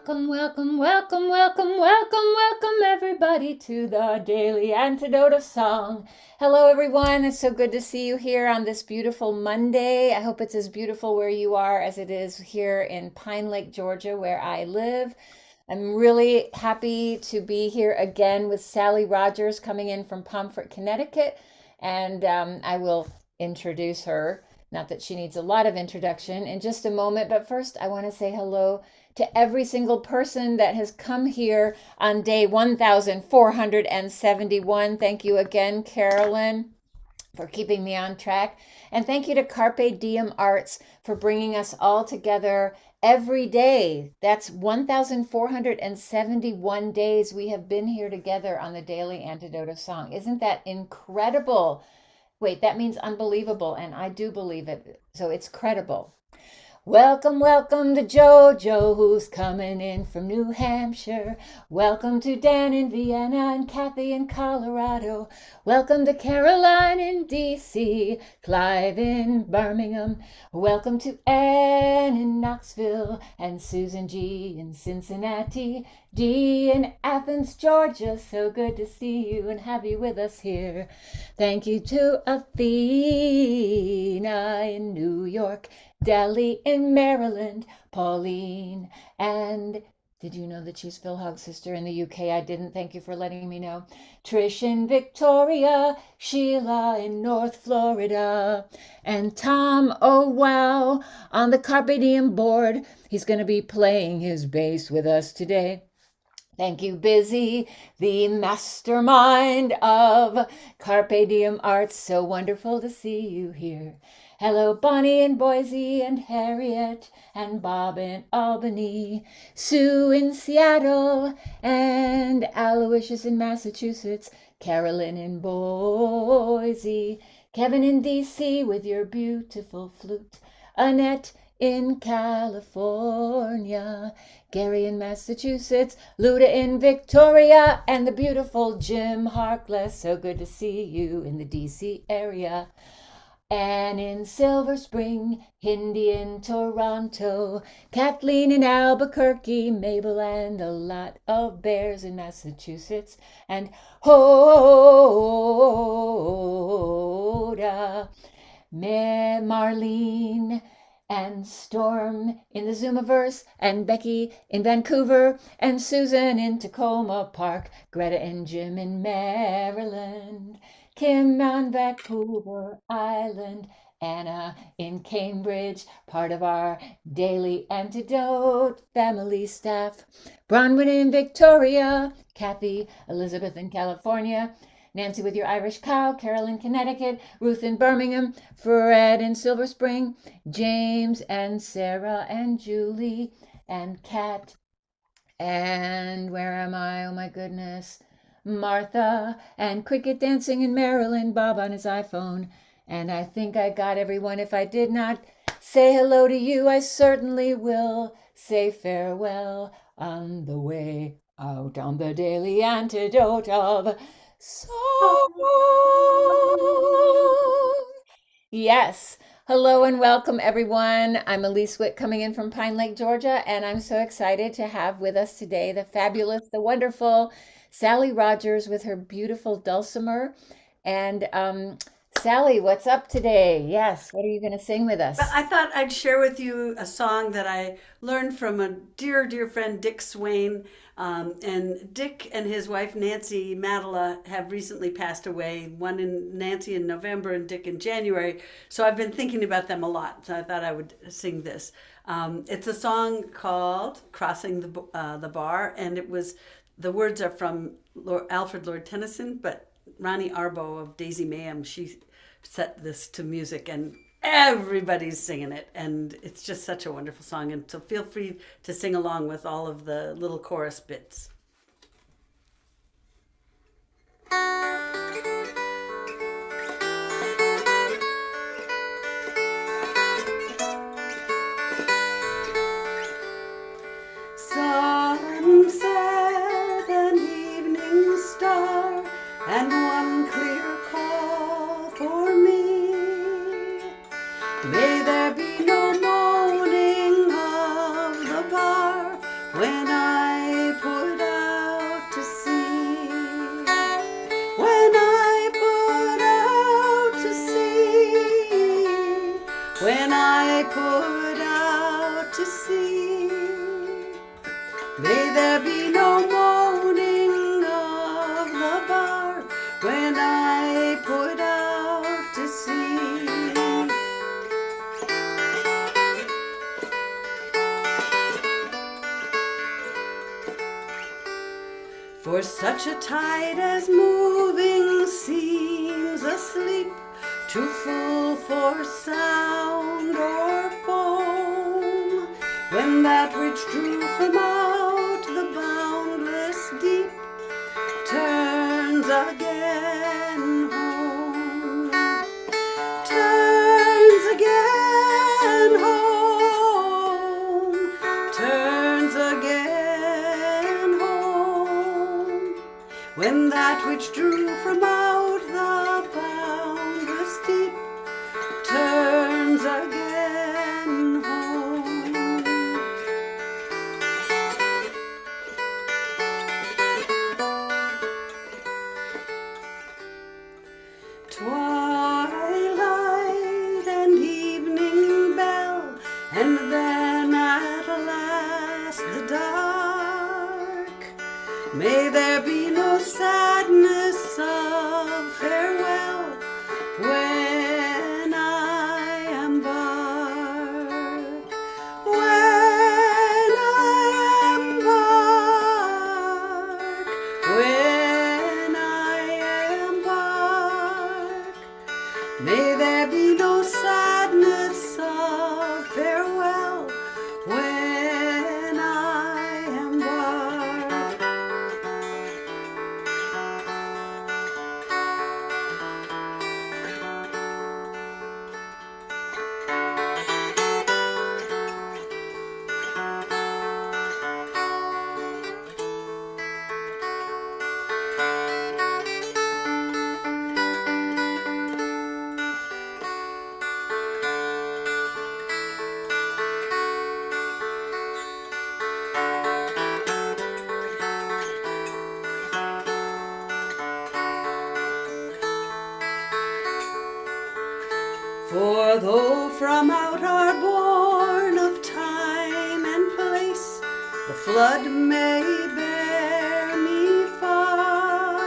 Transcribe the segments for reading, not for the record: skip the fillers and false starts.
welcome, everybody to the Daily Antidote of Song. Hello, everyone. It's so good to see you here on this beautiful Monday. I hope it's as beautiful where you are as it is here in Pine Lake, Georgia, where I live. I'm really happy to be here again with Sally Rogers coming in from Pomfret, Connecticut. And I will introduce her. Not that she needs a lot of introduction in just a moment, but first I want to say hello to every single person that has come here on day 1471. Thank you again, Carolyn, for keeping me on track. And thank you to Carpe Diem Arts for bringing us all together every day. That's 1471 days we have been here together on the Daily Antidote of Song. Isn't that incredible? Wait, that means unbelievable, and I do believe it, so it's credible. Welcome to Jojo, who's coming in from New Hampshire. Welcome to Dan in Vienna and Kathy in Colorado. Welcome to Caroline in DC, Clive in Birmingham. Welcome to Ann in Knoxville and Susan G in Cincinnati. Dee in Athens, Georgia. So good to see you and have you with us here. Thank you to Athena in New York, Deli in Maryland, Pauline, and did you know that she's Phil Hog's sister in the UK? I didn't. Thank you for letting me know. Trish in Victoria, Sheila in North Florida, and Tom, oh wow, on the Carpe Diem board. He's going to be playing his bass with us today. Thank you, Busy, the mastermind of Carpe Diem Arts. So wonderful to see you here. Hello, Bonnie in Boise and Harriet and Bob in Albany, Sue in Seattle and Aloysius in Massachusetts, Carolyn in Boise, Kevin in DC with your beautiful flute, Annette in California, Gary in Massachusetts, Luda in Victoria, and the beautiful Jim Harkless. So good to see you in the DC area. Anne in Silver Spring, Hindi in Toronto, Kathleen in Albuquerque, Mabel and a lot of bears in Massachusetts, and Hoda, Marlene, and Storm in the Zoomiverse, and Becky in Vancouver, and Susan in Tacoma Park, Greta and Jim in Maryland, Kim on Vancouver Island, Anna in Cambridge, part of our Daily Antidote family staff, Bronwyn in Victoria, Kathy, Elizabeth in California, Nancy with your Irish cow, Carol in Connecticut, Ruth in Birmingham, Fred in Silver Spring, James and Sarah and Julie and Kat. And where am I? Oh my goodness. Martha and Cricket dancing in Maryland, Bob on his iPhone. And I think I got everyone. If I did not say hello to you, I certainly will say farewell on the way out on the Daily Antidote of Song. Yes. Hello and welcome, everyone. I'm Elise Witt coming in from Pine Lake, Georgia, and I'm so excited to have with us today the fabulous, the wonderful Sally Rogers with her beautiful dulcimer. And Sally, what's up today? Yes, what are you going to sing with But us? I thought I'd share with you a song that I learned from a dear friend, Dick Swain. And Dick and his wife, Nancy Mattila, have recently passed away. One in Nancy in November and Dick in January. So I've been thinking about them a lot. So I thought I would sing this. It's a song called "Crossing the Bar," and the words are from Alfred Lord Tennyson, but Ronnie Arbo of Daisy Mayhem, she set this to music, and everybody's singing it, and it's just such a wonderful song. And so feel free to sing along with all of the little chorus bits. Sunset and evening star, and one clear call for me. May there be no moaning of the bar when I I put out to sea. May there be no moaning of the bar when I put out to sea. For such a tide as moving seems asleep, too full for sound or foam, when that which drew from out the boundless deep turns again home, turns again home, turns again home, when that which drew from out the boundless deep turns again home. Twilight and evening bell, and then at last the dark. May there be no sadness of farewell when I embark. When I embark. When I embark. May there be no sadness of farewell when I embark. For though from out our bourne of time and place the flood may bear me far,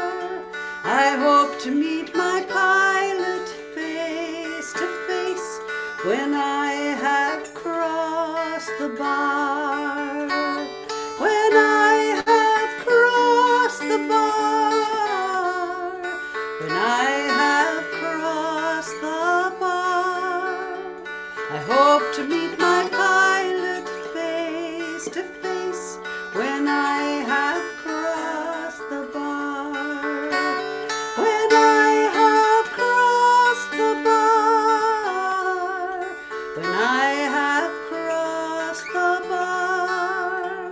I hope to meet my pilot face to face when I have crossed the bar. When I have crossed the bar. When I have crossed the bar. I hope to meet my pilot face to face when I have crossed the bar. When I have crossed the bar. When I have crossed the bar.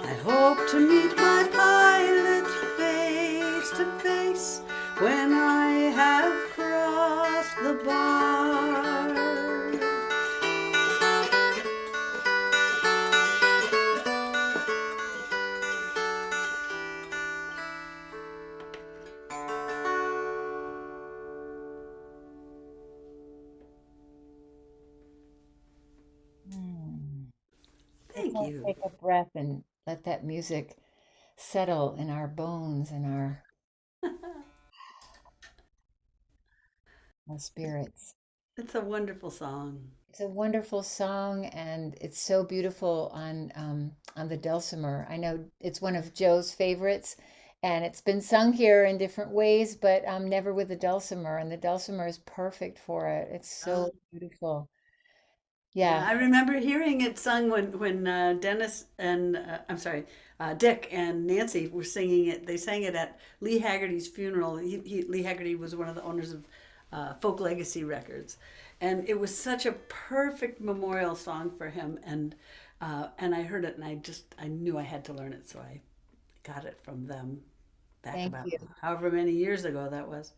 I hope to meet my pilot face to face when I have crossed the bar. Let's Thank all you. take a breath and let that music settle in our bones and our spirits. It's a wonderful song. It's a wonderful song, and it's so beautiful on the dulcimer. I know it's one of Joe's favorites, and it's been sung here in different ways, but never with the dulcimer. And the dulcimer is perfect for it. It's Uh, so beautiful. yeah, Yeah, I remember hearing it sung when Dennis and Dick and Nancy were singing it. They sang it at Lee Haggerty's funeral. Lee Haggerty was one of the owners of Folk Legacy Records, and it was such a perfect memorial song for him. And I heard it, and I knew I had to learn it, so I got it from them back thank about you. however many years ago that was.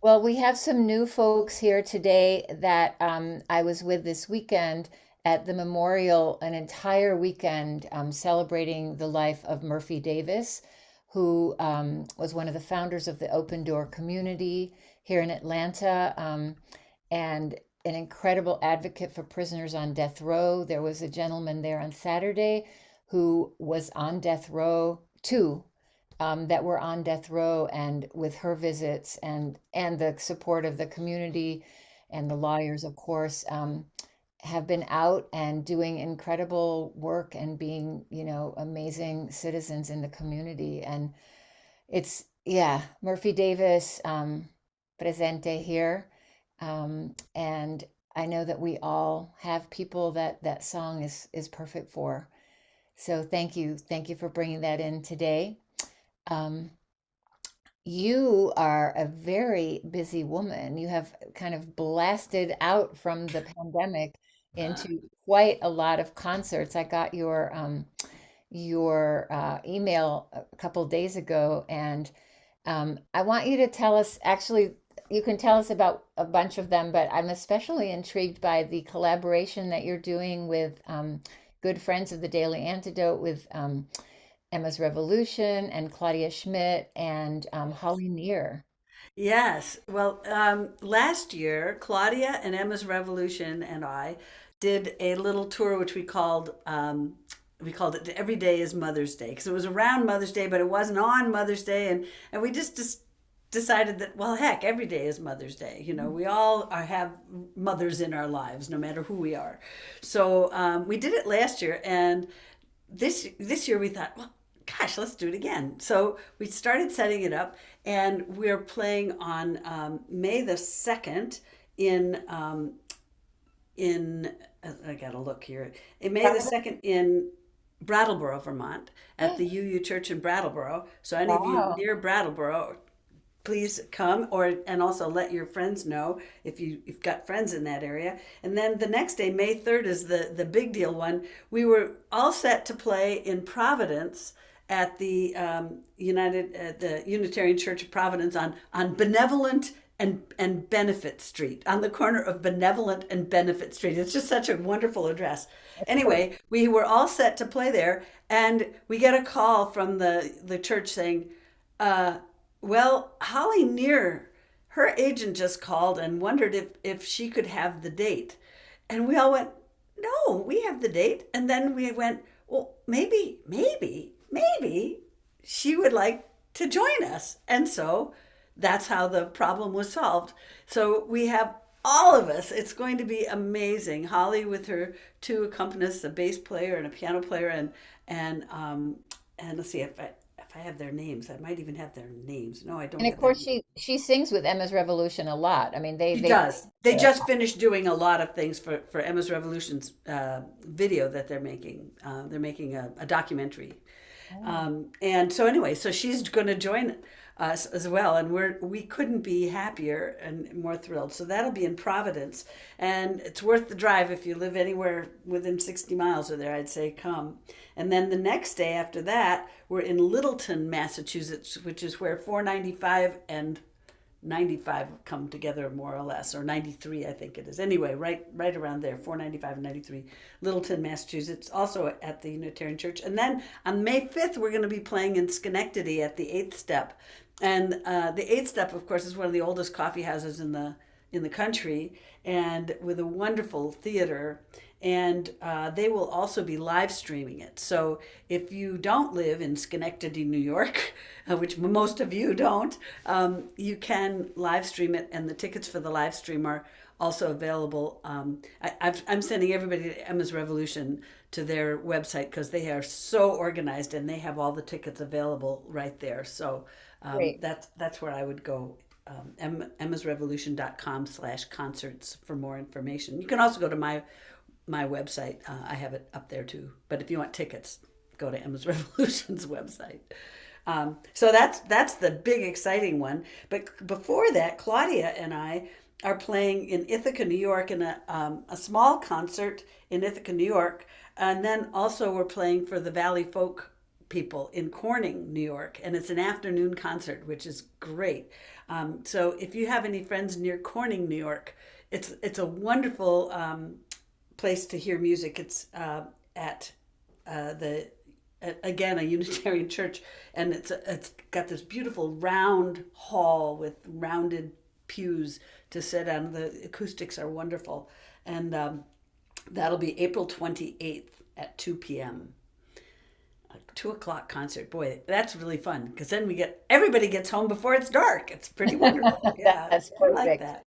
Well, we have some new folks here today that I was with this weekend at the memorial, an entire weekend celebrating the life of Murphy Davis, who was one of the founders of the Open Door community here in Atlanta. And an incredible advocate for prisoners on death row. There was a gentleman there on Saturday who was on death row, two that were on death row, and with her visits and the support of the community and the lawyers, of course, have been out and doing incredible work and being, amazing citizens in the community. And it's, yeah, Murphy Davis, presente here. And I know that we all have people that that song is perfect for. So thank you for bringing that in today. Um, you are a very busy woman. You have kind of blasted out from the pandemic into quite a lot of concerts. I got your email a couple days ago, and I want you to tell us. Actually, you can tell us about a bunch of them, but I'm especially intrigued by the collaboration that you're doing with good friends of the Daily Antidote, with Emma's Revolution and Claudia Schmidt and Holly Near. Yes. Well, last year, Claudia and Emma's Revolution and I did a little tour, which we called it Every Day is Mother's Day, because it was around Mother's Day, but it wasn't on Mother's Day, and we just decided that, well, heck, every day is Mother's Day. We all have mothers in our lives, no matter who we are. So we did it last year, and this year we thought, well, gosh, let's do it again. So we started setting it up, and we're playing on May the 2nd in I gotta look here. In May the 2nd in Brattleboro, Vermont, at the UU Church in Brattleboro. So any of you Wow. near Brattleboro, please come, or and also let your friends know if you've got friends in that area. And then the next day, May 3rd, is the big deal one. We were all set to play in Providence at the the Unitarian Church of Providence on Benevolent and Benefit Street, on the corner of Benevolent and Benefit Street. It's just such a wonderful address. Anyway, we were all set to play there, and we get a call from the church saying, uh, well, Holly Near, her agent just called and wondered if she could have the date. And we all went, no, we have the date. And then we went, well, maybe she would like to join us. And so that's how the problem was solved. So we have all of us. It's going to be amazing. Holly with her two accompanists, a bass player and a piano player, and let's see if I have their names. I might even have their names. No, I don't And of have their course, names. she sings with Emma's Revolution a lot. I mean, She they does. They just finished doing a lot of things for Emma's Revolution's video that they're making. They're making a documentary. oh, And so anyway, so she's going to join us as well, and we couldn't be happier and more thrilled. So that'll be in Providence, and it's worth the drive if you live anywhere within 60 miles of there. I'd say come. And then the next day after that, we're in Littleton, Massachusetts, which is where 495 and 95 come together more or less, or 93 I think it is. Anyway, right around there, 495 and 93, Littleton, Massachusetts, also at the Unitarian Church. And then on May 5th, we're going to be playing in Schenectady at the Eighth Step. And the Eighth Step, of course, is one of the oldest coffee houses in the country, and with a wonderful theater. And they will also be live streaming it. So if you don't live in Schenectady, New York, which most of you don't, you can live stream it, and the tickets for the live stream are also available. I'm sending everybody to Emma's Revolution to their website, because they are so organized and they have all the tickets available right there. So great. that's where I would go. emmasrevolution.com/concerts for more information. You can also go to my website. I have it up there too. But if you want tickets, go to Emma's Revolution's website. So that's the big exciting one. But before that, Claudia and I are playing in Ithaca, New York, in a small concert in Ithaca, New York, and then also we're playing for the Valley Folk people in Corning, New York, and it's an afternoon concert, which is great. So if you have any friends near Corning, New York, it's a wonderful place to hear music. It's at the again, a Unitarian church, and it's got this beautiful round hall with rounded pews to sit on. The acoustics are wonderful. And that'll be April 28th at 2 p.m. A 2 o'clock concert. Boy, that's really fun because then everybody gets home before it's dark. It's pretty wonderful. Yeah, That's I like perfect. that.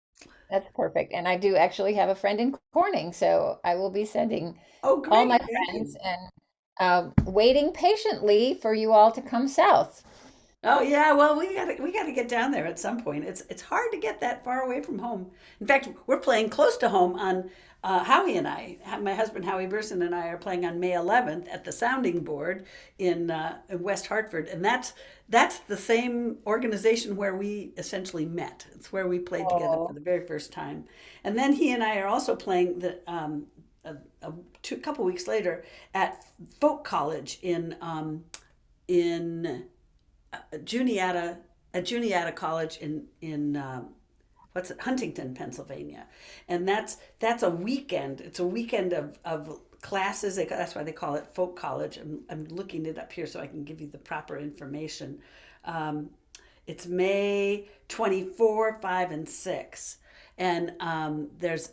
That's perfect. And I do actually have a friend in Corning, so I will be sending Oh, all my great. Thank friends you. and waiting patiently for you all to come south. Oh yeah, well we gotta get down there at some point. It's hard to get that far away from home. In fact, we're playing close to home on Howie and my husband Howie Burson and I are playing on May 11th at the Sounding Board in West Hartford, and that's the same organization where we essentially met. It's where we played together for Oh, the very first time, and then he and I are also playing a couple weeks later at Folk College in Juniata at Juniata College in what's it, Huntington, Pennsylvania, and that's a weekend. It's a weekend of classes. That's why they call it Folk College. I'm looking it up here so I can give you the proper information. Um, it's May 24, 5, and 6. And there's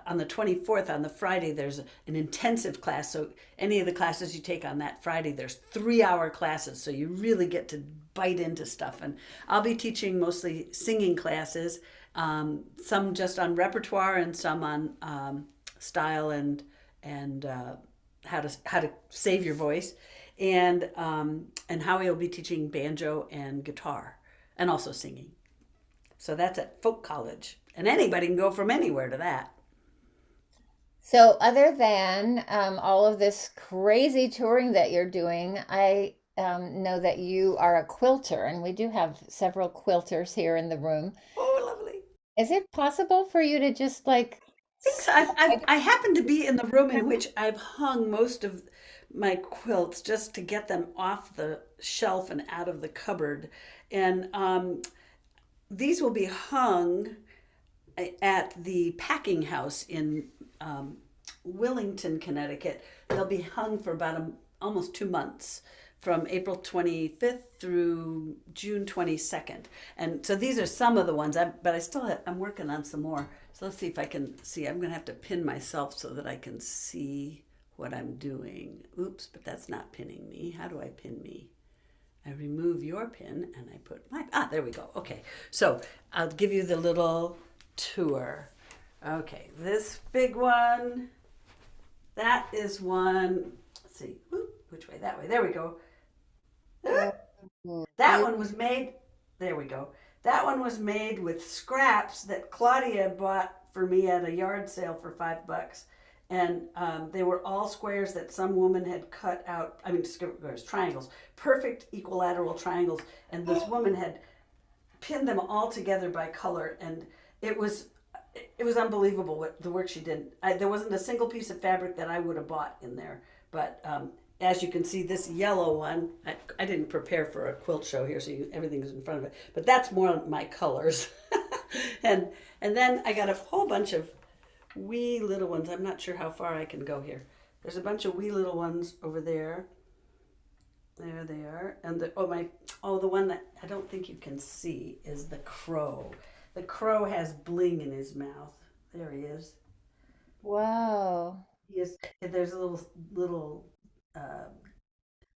on the 24th, on the Friday, there's an intensive class. So any of the classes you take on that Friday, there's 3 hour classes. So you really get to bite into stuff. And I'll be teaching mostly singing classes, some just on repertoire and some on style and how to save your voice. And Howie will be teaching banjo and guitar and also singing. So that's at Folk College. And anybody can go from anywhere to that. so other than all of this crazy touring that you're doing, I know that you are a quilter, and we do have several quilters here in the room. Oh, lovely. Is it possible for you to just like, Think so. I happen to be in the room in which I've hung most of my quilts just to get them off the shelf and out of the cupboard. And these will be hung at the packing house in Willington, Connecticut. They'll be hung for about almost 2 months, from April 25th through June 22nd. And so these are some of the ones, but I'm working on some more. So let's see if I can see. I'm going to have to pin myself so that I can see what I'm doing. Oops, but that's not pinning me. How do I pin me? I remove your pin and I put there we go. Okay, so I'll give you the little tour. Okay, this big one, that is one. Let's see, which way? That way. There we go. oh, That one was made. There we go. That one was made with scraps that Claudia bought for me at a yard sale for $5, and they were all squares that some woman had cut out. I mean, squares, triangles, perfect equilateral triangles, and this woman had pinned them all together by color, and it was it was unbelievable what the work she did. There wasn't a single piece of fabric that I would have bought in there, but as you can see, this yellow one, I didn't prepare for a quilt show here, so everything is in front of it, but that's more my colors. and and then I got a whole bunch of wee little ones. I'm not sure how far I can go here. There's a bunch of wee little ones over there. There they are. And the one that I don't think you can see is the crow. The crow has bling in his mouth. There he is. wow. He is. There's little uh,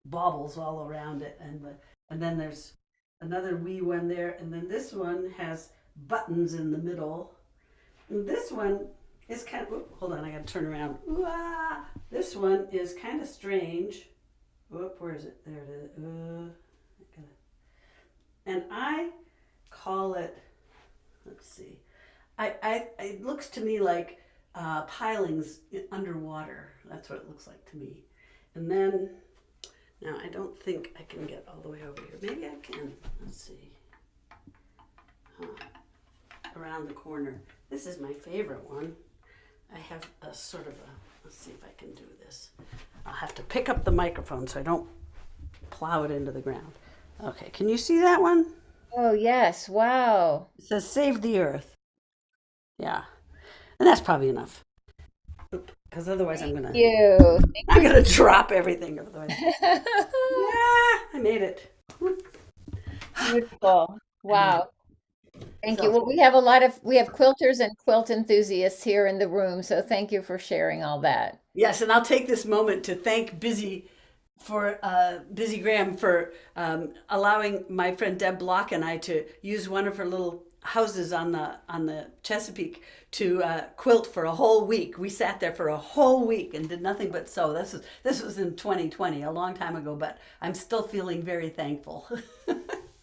baubles all around it, and then there's another wee one there, and then this one has buttons in the middle. And this one is kind of. Hold on, I got to turn around. Ooh-ah! This one is kind of strange. Whoop, where is it? There it is. And I call it. Let's see. It looks to me like pilings underwater. That's what it looks like to me. And then now I don't think I can get all the way over here. Maybe I can. Let's see. Huh. Around the corner. This is my favorite one. I have a sort of a. Let's see if I can do this. I'll have to pick up the microphone so I don't plow it into the ground. Okay, can you see that one? Oh, yes. Wow. It says "Save the Earth." Yeah, and that's probably enough. Because otherwise, I'm gonna You. I'm gonna drop everything. Otherwise, Thank yeah, I made it. you. Beautiful. I made it. Wow. Thank you. So Well, we have quilters and quilt enthusiasts here in the room, so thank you for sharing all that. yes, and I'll take this moment to thank Busy Graham for allowing my friend Deb Block and I to use one of her little houses on the Chesapeake to quilt for a whole week. We sat there for a whole week and did nothing but sew. This was in 2020, a long time ago, but I'm still feeling very thankful.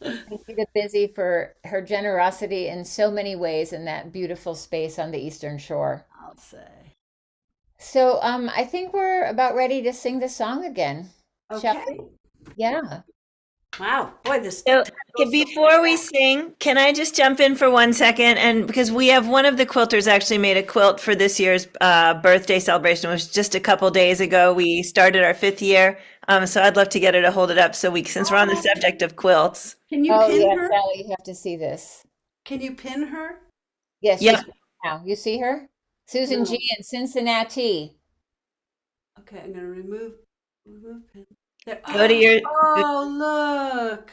Thank you to Busy for her generosity in so many ways in that beautiful space on the Eastern Shore. I'll say. So, I think we're about ready to sing the song again. Shall we? Okay. Yeah. Wow, boy, this So, time okay, goes so before we fast. sing, can I just jump in for 1 second? And because we have one of the quilters actually made a quilt for this year's birthday celebration, which was just a couple days ago. We started our 5th year. So I'd love to get her to hold it up so since we're on the Oh, subject of quilts. can you Oh, pin yeah, her? Sally, you have to see this. Can you pin her? Yes, she's Yep. now. You see her? Susan No. G. in Cincinnati. Okay, I'm gonna remove pin. There. Go to your, Oh, look.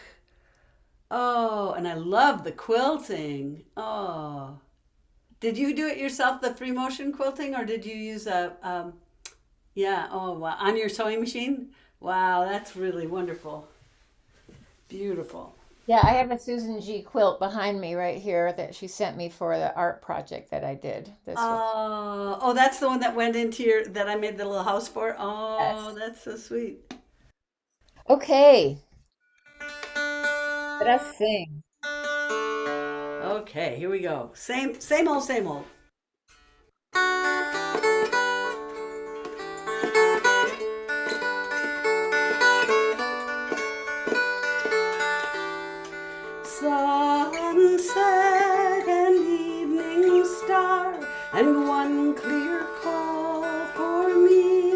Oh, and I love the quilting. Oh. Did you do it yourself, the free motion quilting, or did you use yeah, oh, wow, on your sewing machine? Wow, that's really wonderful. Beautiful. Yeah, I have a Susan G. quilt behind me right here that she sent me for the art project that I did. This one. Oh, that's the one that went into that I made the little house for. Oh, Yes. that's so sweet. Okay, let us sing. Okay, here we go. Same old, same old. Sunset and evening star, and one clear call for me.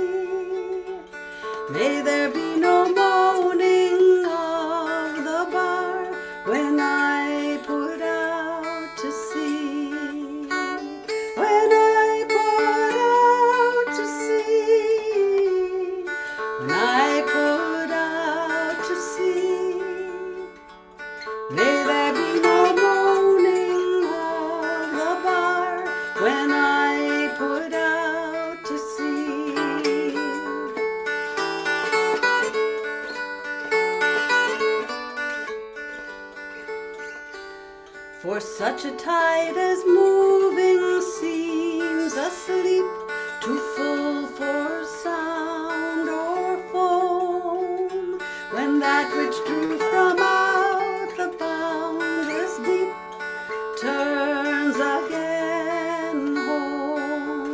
May there be no moaning of the bar when I put out to sea. When I put out to sea. When I put out to sea. May there be no moaning of the bar when I put out to sea. For such a tide as moving seems asleep, too full for sound or foam, when that which drew from out the boundless deep turns again home,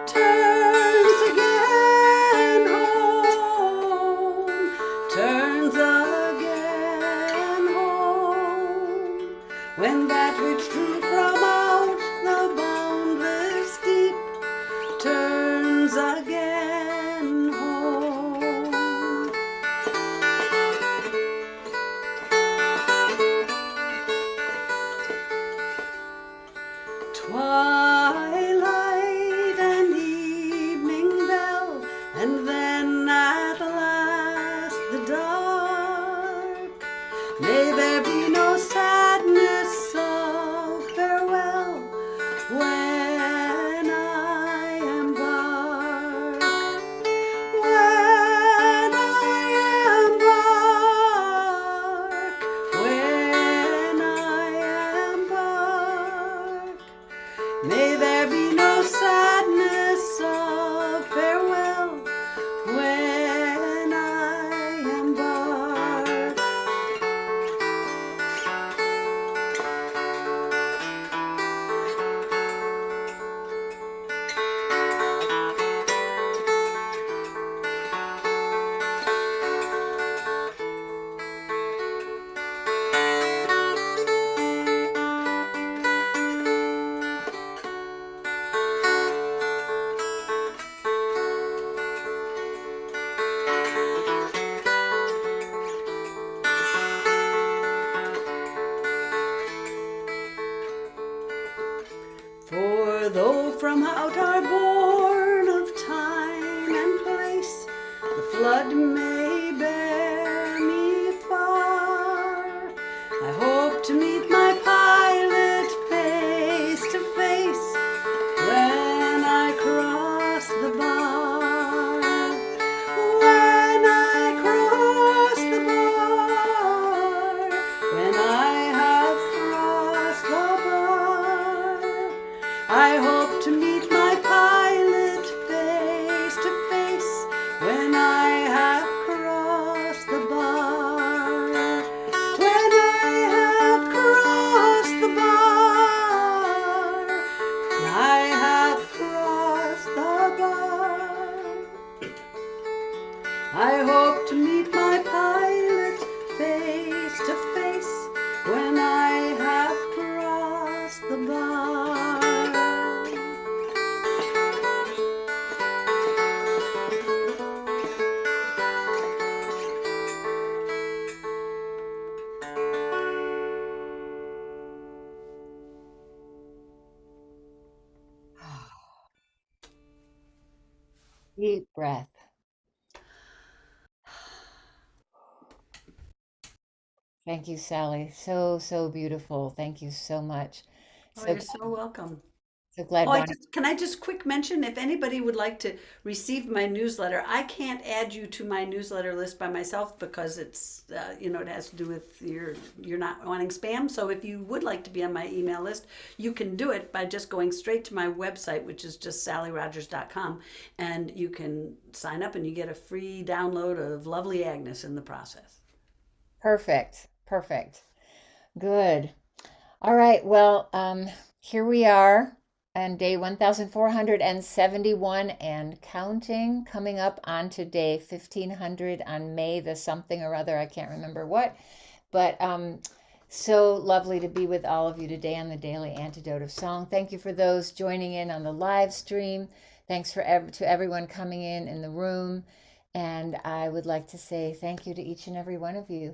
turns again home, turns again home, when that which drew from out the boundless deep turns again home. Twilight and evening bell, and then at last the dark. May there be no sadness of farewell when I embark. I hope to meet my pilot face to face when I have crossed the bar. Deep breath. Thank you, Sally. So, so beautiful. Thank you so much. Oh, So, you're so welcome. so glad Oh, Bonnie. can I just quick mention if anybody would like to receive my newsletter, I can't add you to my newsletter list by myself because it's it has to do with you're not wanting spam. So if you would like to be on my email list, you can do it by just going straight to my website, which is just sallyrogers.com, and you can sign up and you get a free download of Lovely Agnes in the process. Perfect. Perfect. Good. All right. Well, here we are on day 1471 and counting, coming up onto day 1500 on May the something or other. I can't remember what, but so lovely to be with all of you today on the Daily Antidote of Song. Thank you for those joining in on the live stream. Thanks to everyone coming in the room. And I would like to say thank you to each and every one of you.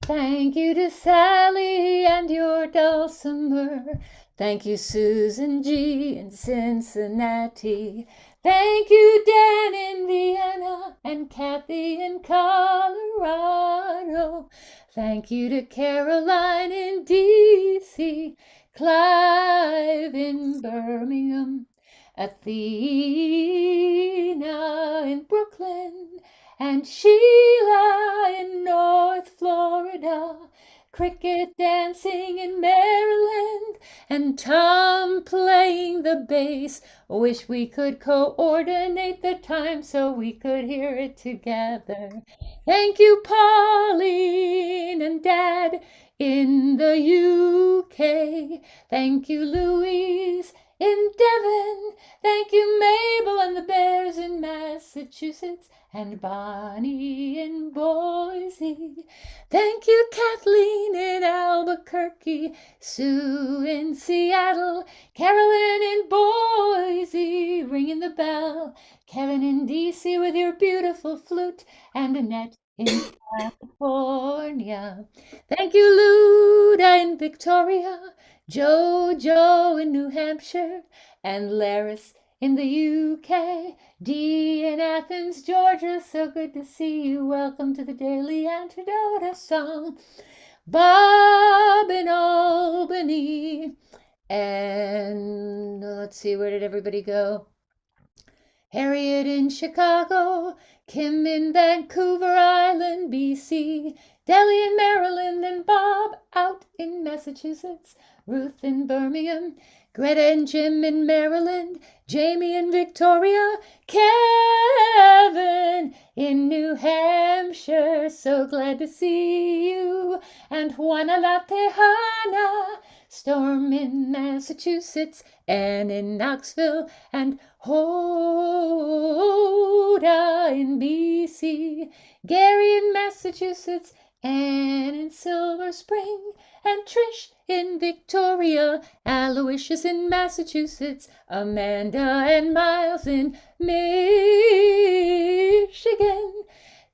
Thank you to Sally and your dulcimer. Thank you, Susan G. in Cincinnati. Thank you, Dan in Vienna and Kathy in Colorado. Thank you to Caroline in D.C., Clive in Birmingham, Athena in Brooklyn, and Sheila in North Florida, cricket dancing in Maryland, and Tom playing the bass. Wish we could coordinate the time so we could hear it together. Thank you, Pauline and Dad in the UK. Thank you, Louise in Devon. Thank you, Mabel and the Bears in Massachusetts, and Bonnie in Boise. Thank you, Kathleen in Albuquerque, Sue in Seattle, Carolyn in Boise, ringing the bell, Kevin in DC with your beautiful flute, and Annette in California. Thank you, Luda in Victoria, Joe in New Hampshire, and Laris in the UK. Dee in Athens, Georgia, so good to see you. Welcome to the Daily Antidote of Song. Bob in Albany. And let's see, where did everybody go? Harriet in Chicago, Kim in Vancouver Island, BC, Deli in Maryland, and Bob out in Massachusetts, Ruth in Birmingham, Greta and Jim in Maryland, Jamie in Victoria, Kevin in New Hampshire, so glad to see you, and Juana La Tejana, Storm in Massachusetts, Anne in Knoxville, and Hoda in BC, Gary in Massachusetts, Anne in Silver Spring, and Trish in Victoria, Aloysius in Massachusetts, Amanda and Miles in Michigan,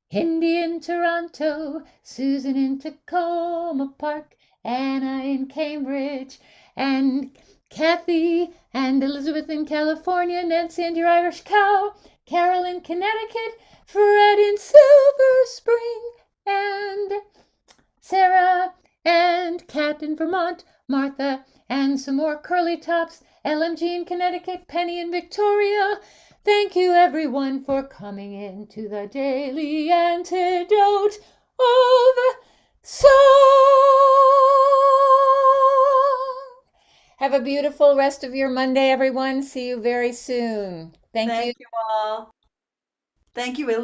Hindi in Toronto, Susan in Tacoma Park, Anna in Cambridge, and Kathy and Elizabeth in California, Nancy and your Irish cow, Carol in Connecticut, Fred in Silver Spring, and Sarah and Kat in Vermont, Martha and some more curly tops, LMG in Connecticut, Penny in Victoria. Thank you everyone for coming into the Daily Antidote of Song. Have a beautiful rest of your Monday, everyone. See you very soon. Thank you. Thank you all. Thank you, Elise.